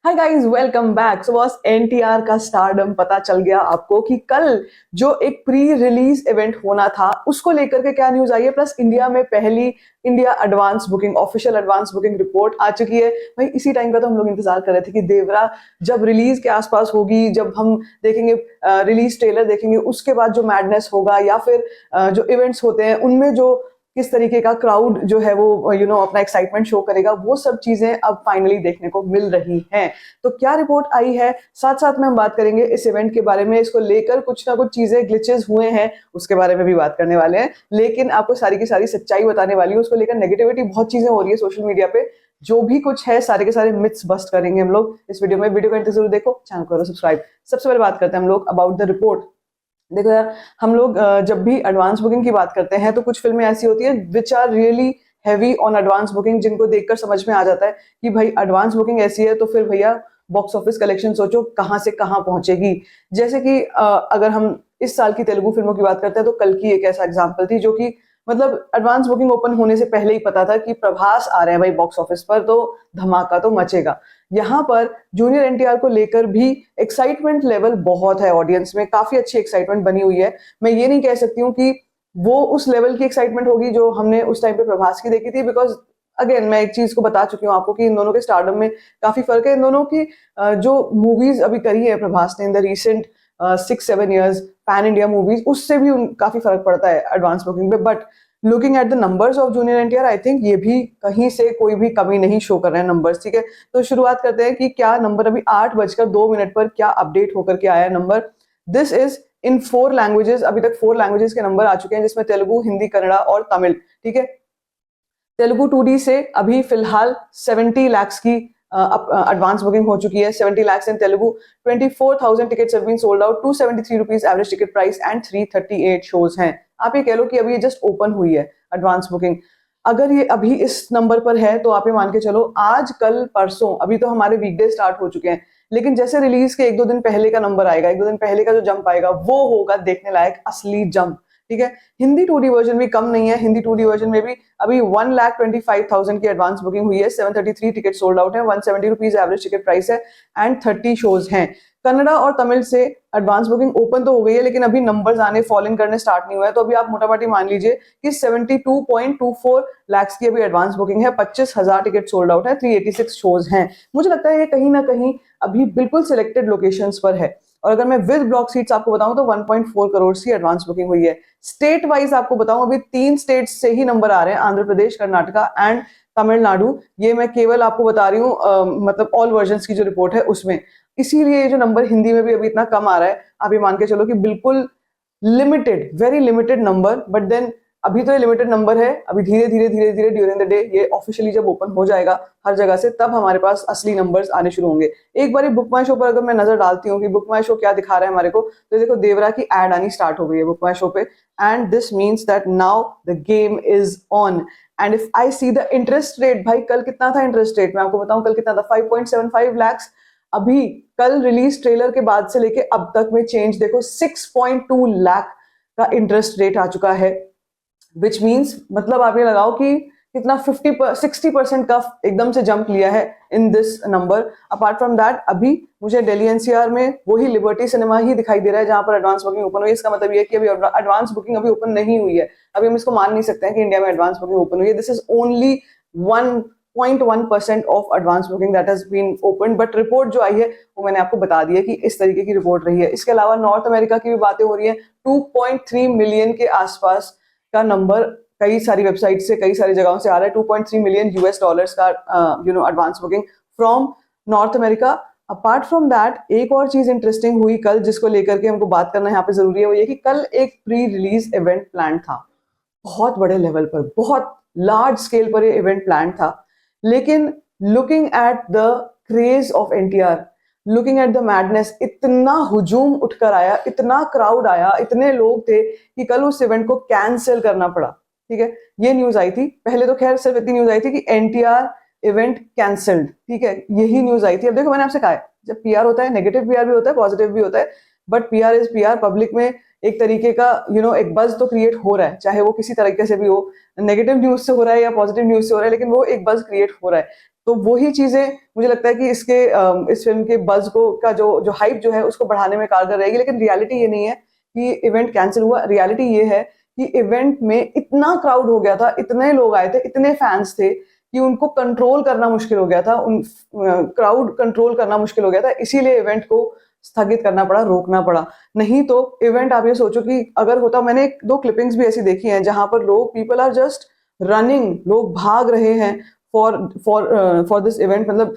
Hi guys, welcome back. So boss, NTR का stardom पता चल गया आपको कि कल जो एक प्री रिलीज इवेंट होना था उसको लेकर के क्या न्यूज आई है। प्लस इंडिया में पहली India advance booking, official advance booking report आ चुकी है। भाई इसी टाइम का तो हम लोग इंतजार कर रहे थे कि देवरा जब रिलीज के आसपास होगी, जब हम देखेंगे रिलीज ट्रेलर देखेंगे, उसके बाद जो मैडनेस होगा या फिर जो इवेंट्स होते हैं उनमें जो किस तरीके का क्राउड जो है वो अपना एक्साइटमेंट शो करेगा, वो सब चीजें अब फाइनली देखने को मिल रही हैं। तो क्या रिपोर्ट आई है, साथ साथ में हम बात करेंगे इस इवेंट के बारे में। इसको लेकर कुछ ना कुछ चीजें ग्लिचेस हुए हैं, उसके बारे में भी बात करने वाले हैं। लेकिन आपको सारी की सारी सच्चाई बताने वाली हूँ। उसको लेकर नेगेटिविटी बहुत चीजें हो रही है सोशल मीडिया पे, जो भी कुछ है सारे के सारे मिथ्स बस्ट करेंगे हम लोग इस वीडियो में। वीडियो को एंड तक जरूर देखो, चैनल करो सब्सक्राइब। सबसे पहले बात करते हैं हम लोग अबाउट द रिपोर्ट। देखो यार, हम लोग जब भी एडवांस बुकिंग की बात करते हैं तो कुछ फिल्में ऐसी होती है which are really heavy on advance booking, जिनको देखकर समझ में आ जाता है कि भाई एडवांस बुकिंग ऐसी है तो फिर भैया बॉक्स ऑफिस कलेक्शन सोचो कहां से कहां पहुंचेगी। जैसे कि अगर हम इस साल की तेलुगु फिल्मों की बात करते हैं तो कल की एक ऐसा एग्जांपल थी जो कि मतलब एडवांस बुकिंग ओपन होने से पहले ही पता था कि प्रभास आ रहे हैं भाई बॉक्स ऑफिस पर, तो धमाका तो मचेगा। यहाँ पर जूनियर एनटीआर को लेकर भी एक्साइटमेंट लेवल बहुत है, ऑडियंस में काफी अच्छी एक्साइटमेंट बनी हुई है। मैं ये नहीं कह सकती हूँ कि वो उस लेवल की एक्साइटमेंट होगी जो हमने उस टाइम पे प्रभास की देखी थी, बिकॉज अगेन मैं एक चीज को बता चुकी हूँ आपको कि इन दोनों के स्टारडम में काफी फर्क है। इन दोनों की जो मूवीज अभी करी है प्रभास ने in the recent 6-7 years, pan India movies, उससे भी काफी फर्क पड़ता है एडवांस बुकिंग पे। But looking at the numbers of junior NTR, I think ये भी कहीं से कोई भी कमी नहीं शो कर रहे हैं नंबर्स। ठीक है, तो शुरुआत करते हैं कि क्या नंबर अभी 8:02 पर क्या अपडेट होकर के आया है number. This is in 4 languages. अभी तक 4 लैंग्वेजेस के नंबर आ चुके हैं, जिसमें तेलुगु, हिंदी, कन्नड़ा और तमिल। ठीक है, तेलुगु 2D से अभी फिलहाल 70 lakhs की एडवांस बुकिंग हो चुकी है। 70 lakhs in Telugu, 24,000 tickets have been sold out, 273 rupees average ticket price and 338 shows हैं। आप ये कह लो कि अभी ये जस्ट ओपन हुई है एडवांस बुकिंग। अगर ये अभी इस नंबर पर है तो आप ये मान के चलो आज कल परसों, अभी तो हमारे वीकडे स्टार्ट हो चुके हैं, लेकिन जैसे रिलीज के 1-2 दिन पहले का नंबर आएगा, 1-2 दिन पहले का जो जंप आएगा वो होगा देखने लायक असली जंप। ठीक है, हिंदी 2D वर्जन भी कम नहीं है। हिंदी 2D वर्जन में भी अभी 1,25,000 की एडवांस बुकिंग हुई है, 733 टिकट सोल्ड आउट है, 170 रुपीज एवरेज टिकट प्राइस है एंड 30 शोज हैं। कन्नड़ा और तमिल से एडवांस बुकिंग ओपन तो हो गई है, लेकिन अभी नंबर्स आने, फॉल इन करने स्टार्ट नहीं हुआ है। तो अभी आप मोटामोटी मान लीजिए कि 72.24 lakhs की अभी एडवांस बुकिंग है, 25,000 टिकट सोल्ड आउट है, 386 शोज हैं। मुझे लगता है ये कहीं ना कहीं अभी बिल्कुल सिलेक्टेड लोकेशंस पर है। और अगर मैं विद ब्लॉक सीट्स आपको बताऊं तो 1.4 करोड़ की एडवांस बुकिंग हुई है। स्टेट वाइज आपको बताऊं, अभी 3 स्टेट्स से ही नंबर आ रहे हैं, आंध्र प्रदेश, कर्नाटका एंड तमिलनाडु। ये मैं केवल आपको बता रही हूँ मतलब ऑल वर्जन्स की जो रिपोर्ट है उसमें। इसीलिए ये जो नंबर हिंदी में भी अभी इतना कम आ रहा है, आप ये मान के चलो कि बिल्कुल limited, very limited number. But then अभी तो ये लिमिटेड नंबर है, अभी धीरे धीरे धीरे धीरे ड्यूरिंग द डे ये ऑफिशियली जब ओपन हो जाएगा हर जगह से, तब हमारे पास असली नंबर्स आने शुरू होंगे। एक बार बुक माई शो पर अगर मैं नजर डालती हूँ कि बुक माई शो क्या दिखा रहा है हमारे को, तो देखो देवरा की एड आनी स्टार्ट हो गई है बुक माई शो पे। And this means that now the game is on. And if I see the interest rate, भाई कल कितना था इंटरेस्ट रेट, मैं आपको बताऊं कल कितना था, 5.75 lakhs। अभी कल रिलीज ट्रेलर के बाद से लेके अब तक में चेंज देखो, 6.2 लाख का इंटरेस्ट रेट आ चुका है। विच मीन्स मतलब आप ये लगाओ कि कितना 60% का एकदम से जंप लिया है in this number. Apart from that अभी मुझे दिल्ली एनसीआर में वही लिबर्टी सिनेमा ही दिखाई दे रहा है जहां पर एडवांस बुकिंग ओपन हुई है। इसका मतलब ये है कि अभी एडवांस बुकिंग अभी ओपन नहीं हुई है। अभी हम इसको मान नहीं सकते हैं कि इंडिया में एडवांस बुकिंग ओपन हुई है। This is only 1.1% of advance booking that has been open. But report जो आई है वो मैंने आपको बता दी है कि इस तरीके की रिपोर्ट रही है। इसके अलावा नॉर्थ अमेरिका की भी बातें हो रही है, 2.3 मिलियन के आसपास का नंबर कई सारी वेबसाइट से, कई सारी जगहों से आ रहा है। 2.3 मिलियन यूएस डॉलर्स का advance booking from north America. Apart from that एक और चीज इंटरेस्टिंग हुई कल, जिसको लेकर के हमको बात करना यहाँ पे जरूरी है, वो ये कि कल एक प्री रिलीज इवेंट प्लान था, बहुत बड़े लेवल पर, बहुत लार्ज स्केल पर ये इवेंट प्लान था। लेकिन looking at the craze of NTR, looking at the madness, इतना हुजूम उठकर आया, इतना क्राउड आया, इतने लोग थे कि कल उस इवेंट को कैंसिल करना पड़ा। ठीक है, ये न्यूज आई थी। पहले तो खैर सिर्फ इतनी न्यूज आई थी कि एनटीआर इवेंट कैंसिल्ड। ठीक है, यही न्यूज आई थी। अब देखो मैंने आपसे कहा है, जब पीआर होता है, नेगेटिव पीआर भी होता है, पॉजिटिव भी होता है, but PR is PR. Public में एक तरीके का एक बज तो क्रिएट हो रहा है, चाहे वो किसी तरीके से भी हो, नेगेटिव न्यूज से हो रहा है या पॉजिटिव न्यूज से हो रहा है, लेकिन वो एक बज क्रिएट हो रहा है। तो वही चीजें मुझे लगता है कि इस फिल्म के बज को का जो हाइप जो है उसको बढ़ाने में कारगर रहेगी। लेकिन रियलिटी ये नहीं है कि इवेंट कैंसिल हुआ, रियलिटी ये है कि इवेंट में इतना क्राउड हो गया था, इतने लोग आए थे, इतने फैंस थे कि उनको कंट्रोल करना मुश्किल हो गया था, उन क्राउड कंट्रोल करना मुश्किल हो गया था, इसीलिए इवेंट को स्थगित करना पड़ा, रोकना पड़ा। नहीं तो इवेंट आप ये सोचो कि अगर होता, मैंने एक दो क्लिपिंग्स भी ऐसी देखी हैं जहां पर लोग पीपल आर जस्ट रनिंग, लोग भाग रहे हैं फॉर दिस इवेंट, मतलब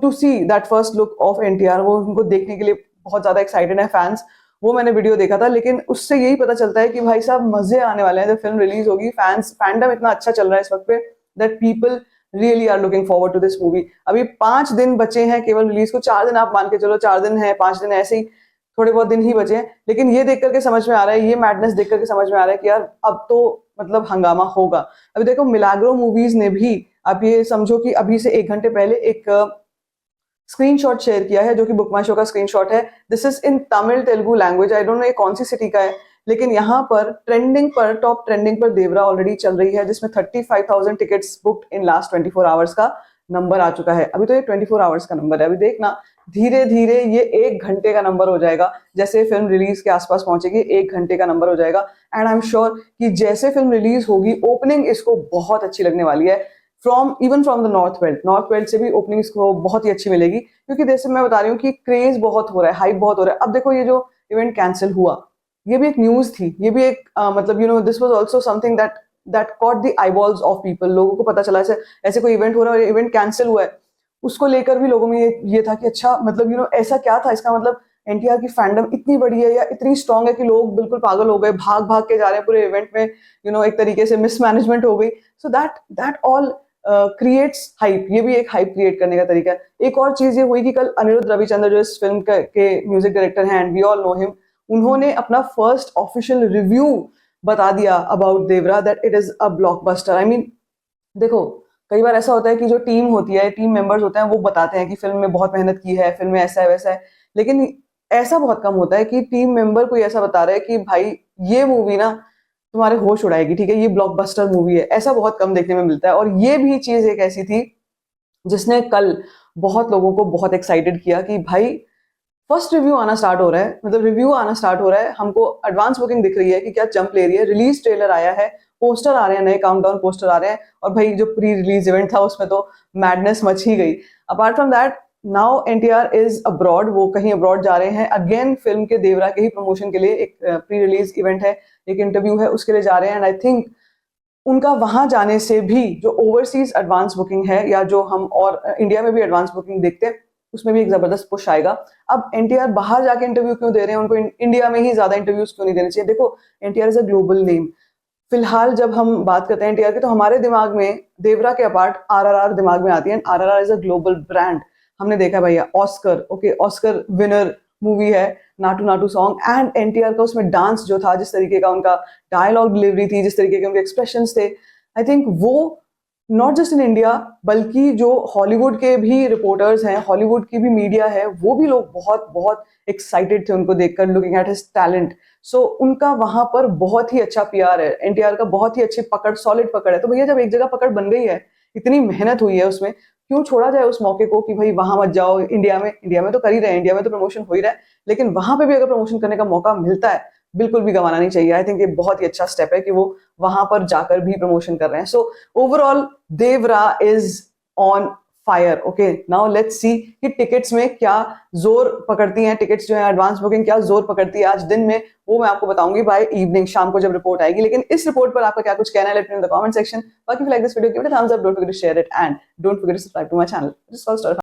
to see that first look of NTR, वो उनको देखने के लिए बहुत ज्यादा एक्साइटेड है फैंस। वो मैंने वीडियो देखा था, लेकिन उससे यही पता चलता है कि भाई साहब मजे आने वाले हैं जब फिल्म रिलीज होगी। फैंडम इतना अच्छा चल रहा है इस वक्त पे that people really are looking forward to this movie. अभी 5 दिन बचे हैं केवल रिलीज को, 4 दिन आप मान के चलो, 4 दिन है, 5 दिन ऐसे ही थोड़े बहुत दिन ही बचे हैं। लेकिन ये देख करके समझ में आ रहा है, ये मैडनेस देख करके समझ में आ रहा है कि यार अब तो मतलब हंगामा होगा। अभी देखो मिलाग्रो मूवीज ने भी, आप ये समझो कि अभी से 1 घंटे पहले एक स्क्रीनशॉट शेयर किया है, जो कि बुक माई शो का स्क्रीनशॉट है। This is in Tamil Telugu language, I don't know ये कौन सी सिटी का है, लेकिन यहाँ पर टॉप ट्रेंडिंग पर देवरा ऑलरेडी चल रही है, जिसमें 35,000 tickets booked in last 24 hours का नंबर आ चुका है। अभी तो ये 24 आवर्स का नंबर है, अभी देखना धीरे धीरे ये 1 घंटे का नंबर हो जाएगा। जैसे फिल्म रिलीज के आसपास पहुंचेगी 1 घंटे का नंबर हो जाएगा। एंड आई एम श्योर कि जैसे फिल्म रिलीज होगी, ओपनिंग इसको बहुत अच्छी लगने वाली है। Even from the north belt से भी ओपनिंग इसको बहुत ही अच्छी मिलेगी, क्योंकि जैसे मैं बता रही हूँ कि क्रेज बहुत हो रहा है, हाइप बहुत हो रहा है। अब देखो ये जो इवेंट कैंसिल हुआ, ये भी एक न्यूज थी, ये भी एक मतलब this was also something that caught the eyeballs of people. लोगों को पता चला ऐसे ऐसे कोई इवेंट हो रहा है, इवेंट कैंसिल हुआ है, उसको लेकर भी लोगों में ये था कि अच्छा मतलब ऐसा क्या था, इसका मतलब एनटीआर की फैंडम इतनी बड़ी है या इतनी स्ट्रांग है कि लोग बिल्कुल पागल हो गए, भाग भाग के जा रहे हैं पूरे इवेंट में, एक तरीके से मिसमैनेजमेंट हो गई। So that all creates hype, ये भी एक हाइप क्रिएट करने का तरीका है। एक और चीज ये हुई कि कल अनिरुद्ध रविचंद्र जो इस फिल्म के म्यूजिक डायरेक्टर हैं, and we all know him, उन्होंने अपना फर्स्ट ऑफिशियल रिव्यू बता दिया about Devara that it is a blockbuster. I mean देखो, कई बार ऐसा होता है कि जो टीम होती है, टीम मेंबर्स होते हैं, वो बताते हैं कि फिल्म में बहुत मेहनत की है, फिल्म में ऐसा है वैसा है, लेकिन ऐसा बहुत कम होता है कि टीम मेंबर कोई ऐसा बता रहा है कि भाई ये मूवी ना तुम्हारे होश उड़ाएगी, ठीक है, ये ब्लॉकबस्टर मूवी है। ऐसा बहुत कम देखने में मिलता है। और ये भी चीज एक ऐसी थी जिसने कल बहुत लोगों को बहुत एक्साइटेड किया कि भाई फर्स्ट रिव्यू आना स्टार्ट हो रहा है, मतलब रिव्यू आना स्टार्ट हो रहा है, हमको एडवांस बुकिंग दिख रही है कि क्या जंप ले रही है, रिलीज ट्रेलर आया है, पोस्टर आ रहे हैं, नए काउंटडाउन पोस्टर आ रहे हैं, और भाई जो प्री रिलीज इवेंट था उसमें तो मैडनेस मच ही गई। Apart from that, now NTR is abroad, वो कहीं अब्रॉड जा रहे हैं अगेन, फिल्म के देवरा के ही प्रमोशन के लिए। एक प्री रिलीज इवेंट है, एक इंटरव्यू है, उसके लिए जा रहे हैं। एंड आई थिंक उनका वहां जाने से भी जो ओवरसीज एडवांस बुकिंग है, या जो हम और इंडिया में भी एडवांस बुकिंग देखते हैं, उसमें भी एक जबरदस्त पुश आएगा। अब एनटीआर बाहर जाके इंटरव्यू क्यों दे रहे हैं, उनको इंडिया में ही ज्यादा इंटरव्यूज क्यों नहीं देने चाहिए? देखो, NTR is a global name. फिलहाल जब हम बात करते हैं एनटीआर की, तो हमारे दिमाग में देवरा के अपार्ट आरआरआर दिमाग में आती है। RRR is a global brand. हमने देखा भैया Oscar, okay, Oscar winner movie है नाटू नाटू सॉन्ग, एंड एनटीआर का उसमें डांस जो था, जिस तरीके का उनका डायलॉग डिलीवरी थी, जिस तरीके के उनके एक्सप्रेशंस थे, आई थिंक वो नॉट जस्ट इन इंडिया, बल्कि जो हॉलीवुड के भी रिपोर्टर्स हैं, हॉलीवुड की भी मीडिया है, वो भी लोग बहुत बहुत एक्साइटेड थे उनको देखकर, लुकिंग एट हिज टैलेंट। सो उनका वहां पर बहुत ही अच्छा पीआर है, एनटीआर का बहुत ही अच्छी पकड़, सॉलिड पकड़ है। तो भैया जब एक जगह पकड़ बन गई है, इतनी मेहनत हुई है उसमें, क्यों छोड़ा जाए उस मौके को कि भाई वहां मत जाओ? इंडिया में तो कर ही रहे हैं, इंडिया में तो प्रमोशन हो ही रहा है, लेकिन वहां पे भी अगर प्रमोशन करने का मौका मिलता है, बिल्कुल भी गंवाना नहीं चाहिए। आई थिंक ये बहुत ही अच्छा स्टेप है कि वो वहां पर जाकर भी प्रमोशन कर रहे हैं। So overall Devara is on fire. Okay, now let's see कि टिकट्स में क्या जोर पकड़ती हैं, टिकट्स जो है एडवांस बुकिंग क्या जोर पकड़ती है आज दिन में, वो मैं आपको बताऊंगी बाय इवनिंग, शाम को जब रिपोर्ट आएगी। लेकिन इस रिपोर्ट पर आपका क्या कुछ कहना है, let me know in the comment section. बाकी like this video, give it a thumbs up, don't forget to share it, and don't forget to subscribe to my channel.